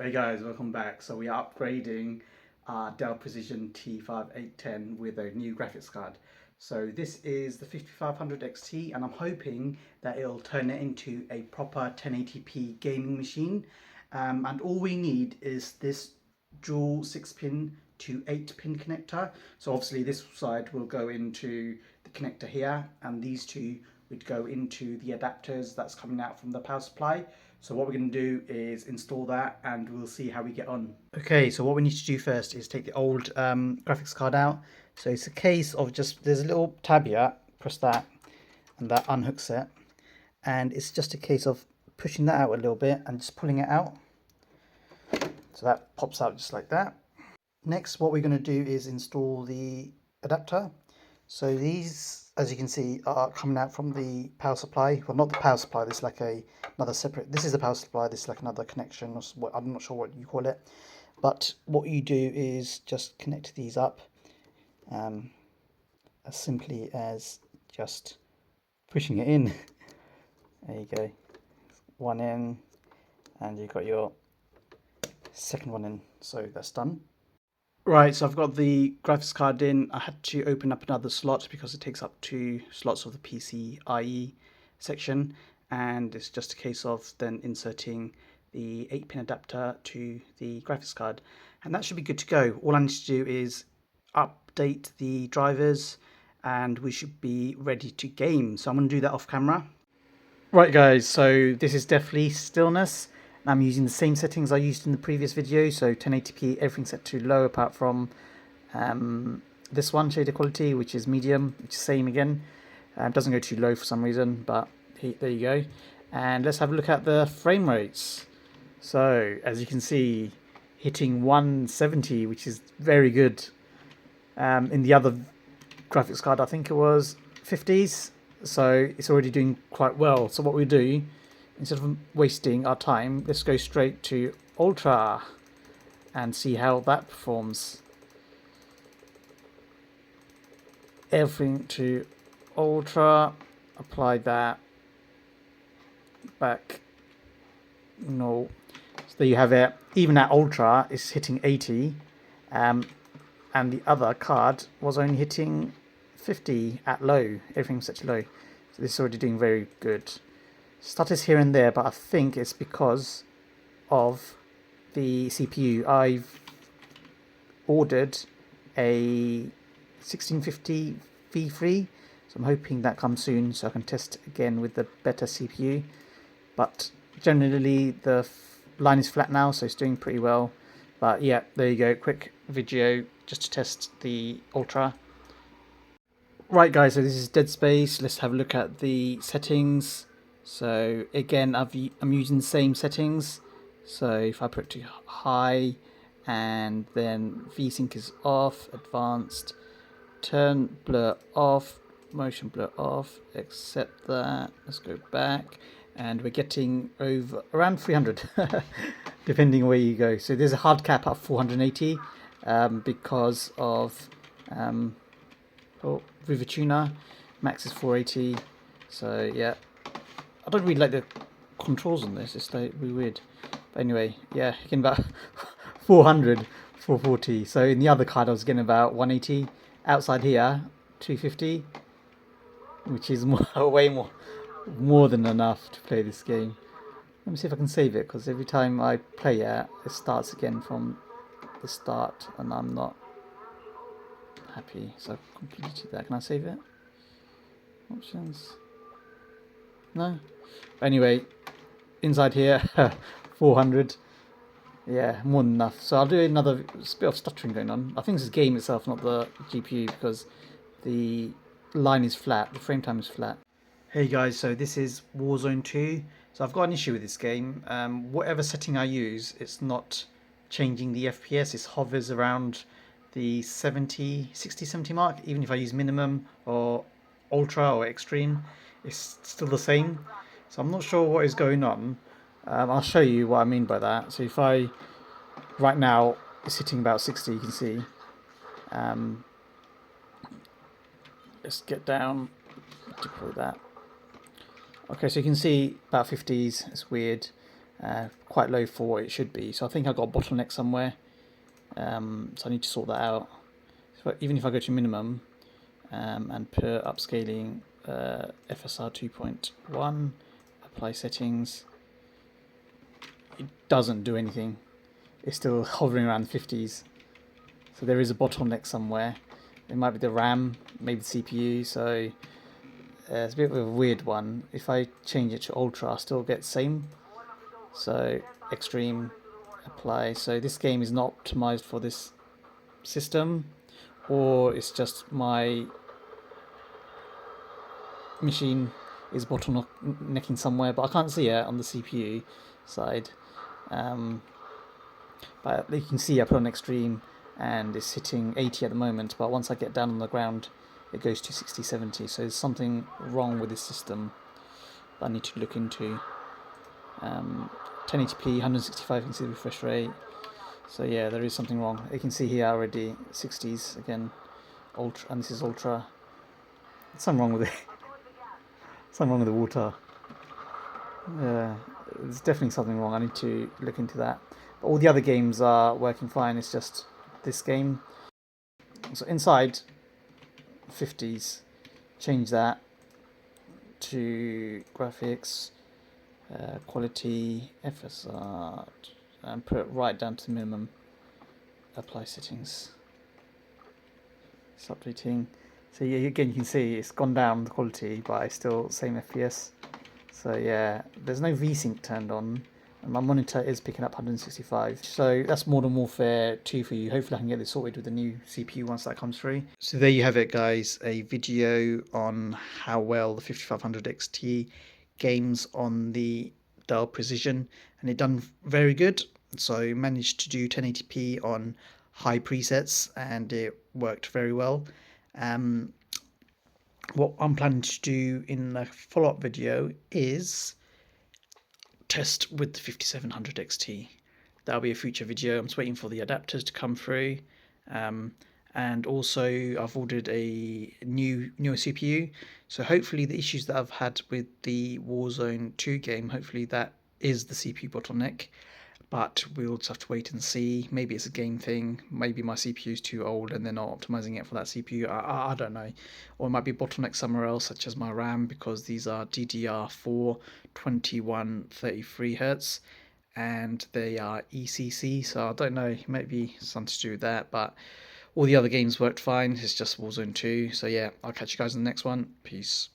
Hey guys, welcome back. So we are upgrading our Dell Precision T5810 with a new graphics card. So this is the 5500 XT and I'm hoping that it'll turn it into a proper 1080p gaming machine. And all we need is this dual 6-pin to 8-pin connector. So obviously this side will go into the connector here and these two would go into the adapters that's coming out from the power supply. So what we're going to do is install that and we'll see how we get on. Okay, so what we need to do first is take the old graphics card out. So it's a case of just, there's a little tab here, press that and that unhooks it. And it's just a case of pushing that out a little bit and just pulling it out. So that pops out just like that. Next, what we're going to do is install the adapter. So these, as you can see, are coming out from the power supply. Well, not the power supply, this is like another separate, this is the power supply, this is like another connection, or what, I'm not sure what you call it. But what you do is just connect these up as simply as just pushing it in. There you go. One in, and you've got your second one in. So that's done. Right, so I've got the graphics card in. I had to open up another slot because it takes up 2 slots of the PCIe section, and it's just a case of then inserting the 8-pin adapter to the graphics card, and that should be good to go. All I need to do is update the drivers and we should be ready to game. So I'm going to do that off camera. Right guys, so this is definitely Stillness. I'm using the same settings I used in the previous video, so 1080p, everything set to low apart from this one, shader quality, which is medium, which is same again. Doesn't go too low for some reason, but there you go. And let's have a look at the frame rates. So as you can see, hitting 170, which is very good. In the other graphics card, I think it was 50s, so it's already doing quite well. So what we do, instead of wasting our time, let's go straight to Ultra and see how that performs. Everything to Ultra, apply that, back, no. So there you have it. Even at Ultra, it's hitting 80, and the other card was only hitting 50 at low. Everything's set to low. So this is already doing very good. Stutters here and there, but I think it's because of the CPU. I've ordered a 1650 V3, so I'm hoping that comes soon so I can test again with the better CPU. But generally the line is flat now, so it's doing pretty well. But yeah, there you go, quick video just to test the Ultra. Right guys, so this is Dead Space. Let's have a look at the settings. So again, I'm using the same settings. So if I put it to high, and then VSync is off, advanced, turn blur off, motion blur off, accept that. Let's go back, and we're getting over around 300 depending where you go. So there's a hard cap at 480 because of River Tuner. Max is 480. So yeah, I don't really like the controls on this. It's like really weird. But anyway, yeah, getting about 400, 440. So in the other card, I was getting about 180. Outside here, 250, which is way more than enough to play this game. Let me see if I can save it, because every time I play it, it starts again from the start, and I'm not happy. So I've completed that. Can I save it? Options. No. But anyway, inside here, 400. Yeah, more than enough. So I'll do another bit of stuttering going on. I think it's the game itself, not the GPU, because the line is flat, the frame time is flat. Hey guys, so this is Warzone 2. So I've got an issue with this game. Whatever setting I use, it's not changing the FPS. It hovers around the 60, 70 mark. Even if I use minimum or ultra or extreme, it's still the same. So I'm not sure what is going on. I'll show you what I mean by that. So if I, right now, it's hitting about 60, you can see. Let's get down, deploy that. Okay, so you can see about 50s, it's weird. quite low for what it should be. So I think I've got a bottleneck somewhere. So I need to sort that out. So even if I go to minimum and put upscaling FSR 2.1, apply settings, it doesn't do anything. It's still hovering around the 50s. So there is a bottleneck somewhere. It might be the RAM, maybe the CPU. So it's a bit of a weird one. If I change it to Ultra, I still get the same. So Extreme, apply. So this game is not optimized for this system, or it's just my machine is bottlenecking somewhere, but I can't see it on the CPU side. But you can see I put on Extreme and it's hitting 80 at the moment, but once I get down on the ground it goes to 60, 70. So there's something wrong with this system that I need to look into. 1080p, 165, you can see the refresh rate. So yeah, there is something wrong. You can see here already 60s again, ultra, and this is ultra. There's something wrong with it. Something wrong with the water. Yeah, there's definitely something wrong. I need to look into that. But all the other games are working fine. It's just this game. So inside 50s, change that to graphics, quality, FSR, and put it right down to the minimum. Apply settings. It's updating. So yeah, again you can see it's gone down the quality, but it's still same FPS. So yeah, there's no VSync turned on, and my monitor is picking up 165. So that's Modern Warfare 2 for you. Hopefully I can get this sorted with the new CPU once that comes through. So there you have it, guys, a video on how well the 5500 XT games on the Dell Precision, and it done very good. So managed to do 1080p on high presets, and it worked very well. What I'm planning to do in the follow-up video is test with the 5700 XT. That'll be a future video. I'm just waiting for the adapters to come through. And also I've ordered a newer CPU. So hopefully the issues that I've had with the Warzone 2 game, hopefully that is the CPU bottleneck. But we'll just have to wait and see. Maybe it's a game thing. Maybe my CPU is too old and they're not optimizing it for that CPU. I don't know. Or it might be a bottleneck somewhere else, such as my RAM, because these are DDR4 2133 Hz and they are ECC. So I don't know. Maybe something to do with that. But all the other games worked fine. It's just Warzone 2. So yeah, I'll catch you guys in the next one. Peace.